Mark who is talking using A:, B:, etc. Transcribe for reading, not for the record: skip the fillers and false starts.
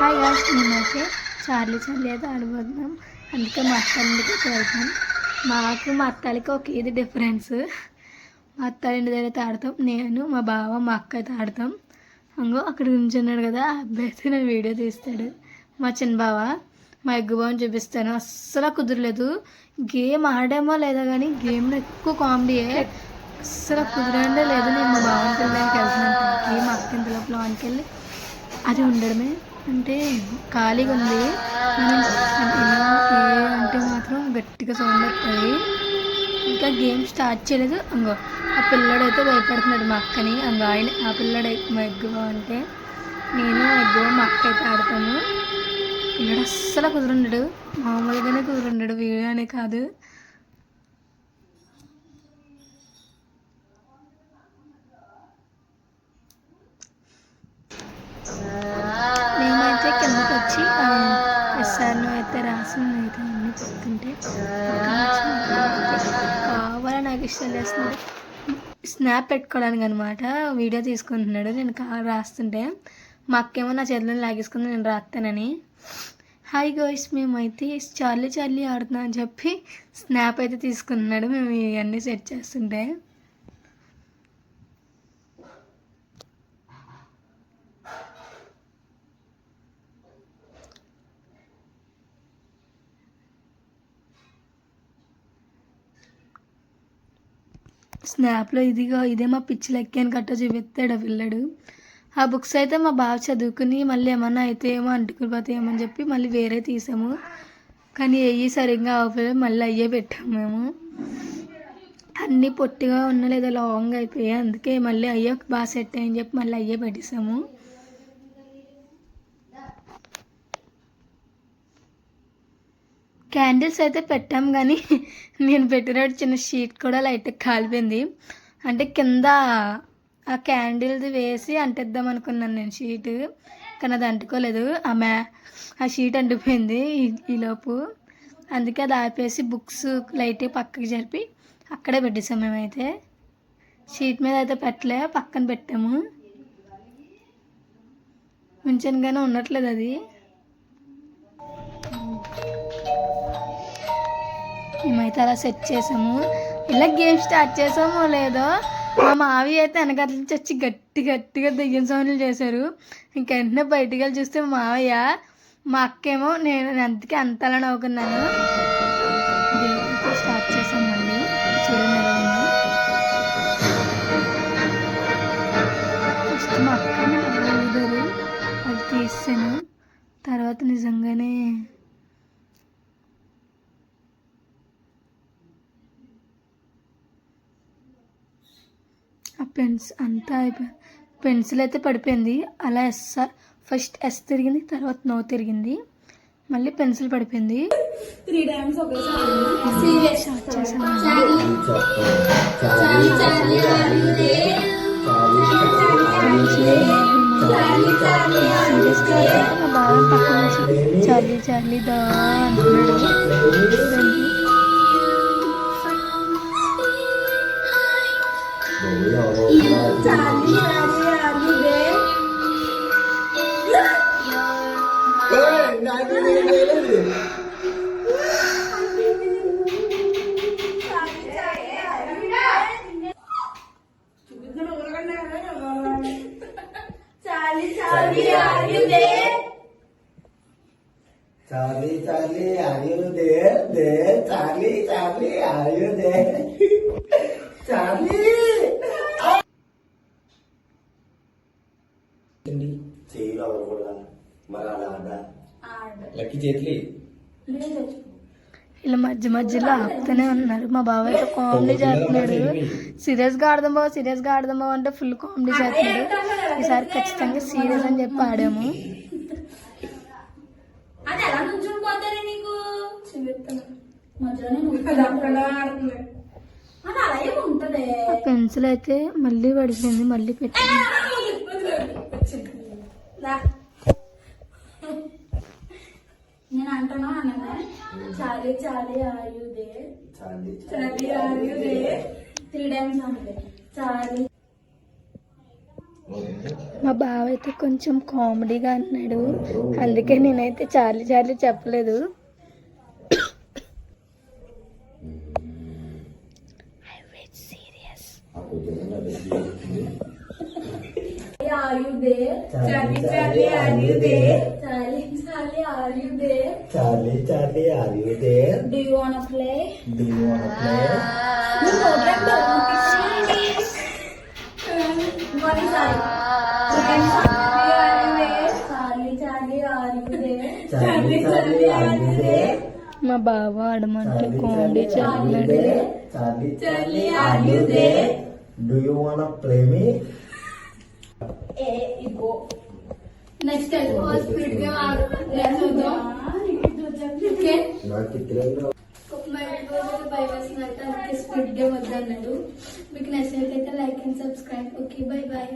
A: Hi guys, మేమైతే Charlie అయితే ఆడబోతున్నాం. అందుకే మా అత్తారింటికి వెళ్తాం. మాకు మా అత్తాలకి ఒక ఇది డిఫరెన్స్. మా అత్తారింటి దగ్గర అయితే ఆడతాం, నేను మా బావ మా అక్క అయితే ఆడతాం. అంగో అక్కడ నించున్నాడు కదా, ఆ అబ్బాయి అయితే నేను వీడియో తీస్తాడు. మా చిన్న బావ మా ఎగ్గు బావని చూపిస్తాను. అస్సలు కుదరలేదు. గేమ్ ఆడామో లేదా కానీ గేమ్లో ఎక్కువ కామెడీయే. అస్సలు కుదరండే లేదు. నేను మా బావని పిల్లలకి వెళ్తున్నాను. గేమ్ అక్క ఇంత లోపల వానికి వెళ్ళి అది ఉండడమే. అంటే ఖాళీగా ఉంది అంటే మాత్రం గట్టిగా సౌండ్ వస్తుంది. ఇంకా గేమ్ స్టార్ట్ చేయలేదు. అంగో ఆ పిల్లడైతే భయపడుతున్నాడు మా అక్కని. అంగో ఆయన ఆ పిల్లడు మా ఎగ్గువ అంటే నేను ఎగ్గువ మా అక్క అయితే ఆడతాము. పిల్లడు అస్సలు కుదురుండడు, మామూలుగానే కుదురుండడు, వీడియో అనే కాదు. మేమైతే కిందకు వచ్చి ఎస్ఆర్ను అయితే రాసి అయితే అన్నీ చెప్తుంటే కావాలని నాకు ఇష్టం చేస్తున్నాడు. స్నాప్ పెట్టుకోవడానికి అనమాట వీడియో తీసుకుంటున్నాడు. నేను రాస్తుంటే మా అక్కేమో నా చేతిలో లాగేసుకుని నేను రాస్తానని. హాయ్ గోయిస్, మేమైతే చార్లీ ఆడుతున్నా అని చెప్పి స్నాప్ అయితే తీసుకుంటున్నాడు మేము ఇవన్నీ సెట్ చేస్తుంటే. స్నాప్లో ఇదే మా పిచ్చి లెక్క అని కట్ట చూపిస్తాడు ఆ పిల్లడు. ఆ బుక్స్ అయితే మా బావ చదువుకుని మళ్ళీ ఏమన్నా అయితే ఏమో అంటుకుపోతాయేమో అని చెప్పి మళ్ళీ వేరే తీసాము. కానీ అయ్యి సరిగ్గా అవ్వలేదు, మళ్ళీ అయ్యే పెట్టాము మేము. అన్నీ పొట్టిగా ఉన్నా లేదా లాంగ్ అయిపోయాయి, అందుకే మళ్ళీ అయ్యే బాగా సెట్ అయ్యని చెప్పి మళ్ళీ అయ్యే పెట్టేసాము. క్యాండిల్స్ అయితే పెట్టాము కానీ నేను పెట్టినట్టు చిన్న షీట్ కూడా లైట్గా కాలిపోయింది. అంటే కింద ఆ క్యాండిల్ది వేసి అంటిద్దాం అనుకున్నాను నేను షీట్, కానీ అది అంటుకోలేదు. ఆ షీట్ అంటిపోయింది ఈలోపు. అందుకే అది ఆపేసి బుక్స్ లైట్గా పక్కకి జరిపి అక్కడే పెట్టేసాం. మేమైతే షీట్ మీద అయితే పెట్టలే, పక్కన పెట్టాము. ఉంచనుగానే ఉండట్లేదు అది. మేమైతే అలా సెట్ చేసాము. ఇలా గేమ్ స్టార్ట్ చేసామో లేదో మా మావి అయితే వెనకాల నుంచి వచ్చి గట్టిగా దెయ్యం సౌండ్లు చేశారు. ఇంక వెంటనే బయటికి వెళ్ళి చూస్తే మా మావయ్య, మా అక్కేమో నేను అందుకే అంతలా నవ్వుకున్నాను. గేమ్ స్టార్ట్ చేసాం మళ్ళీ. చూడండి ఎలా ఉందో. ఫస్ట్ మా అక్కని ఊదరు అది తీసాను. తర్వాత నిజంగానే ఆ అంతా అయిపోయింది. పెన్సిల్ అయితే పడిపోయింది. అలా ఫస్ట్ ఎస్ తిరిగింది, తర్వాత నో తిరిగింది, మళ్ళీ పెన్సిల్ పడిపోయింది. 3 times స్టార్ట్ చేసాము. మా బాగా పక్కన చార్లీ దా అంటున్నాడు.
B: Charlie, are you there? Charlie, are you there? Charlie! చెయ్యిలో కూడా మరి అలా లక్కీ చేతులు
A: ఇలా మధ్యలో ఆపుతూనే ఉన్నారు. మా బావ అయితే కామెడీ చేస్తున్నాడు. సీరియస్గా ఆడదాం అంటే ఫుల్ కామెడీ చేస్తున్నాడు. ఈసారి ఖచ్చితంగా సీరియస్ అని చెప్పి ఆడాము. పెన్సిల్ అయితే మళ్ళీ పడిపోయింది, మళ్ళీ పెట్టింది.
C: నేను అంటున్నా Charlie are you there? Charlie are you there 3 times అంటే చార్లీ
A: మా బావ అయితే కొంచెం కామెడీగా అన్నాడు, అందుకే నేనైతే చార్లీ చార్లీ చెప్పలేదు.
C: Are you there? Charlie, Charlie, are you there? Charlie, Charlie, are you there?
B: Charlie, Charlie, are you there?
C: Do you wanna play?
B: Do you wanna play?
C: No program dong. One side. Second side. Charlie, Charlie, are you there?
B: Charlie, Charlie, are you there?
A: మా బావ ఆడమంటే comedy
B: Charlie, are you
A: చెప్పాడు.
B: there? Charlie, Charlie, are you there? Do you wanna play me?
C: Go. Next time, all speed game okay
B: నాకు ఇద్దరు
C: మా ఇంటి రోజు by వేసినట్టు అందుకే స్పీడ్ గేమ్ వద్దన్నాడు. మీకు నచ్చినట్లయితే like and subscribe. Okay bye bye.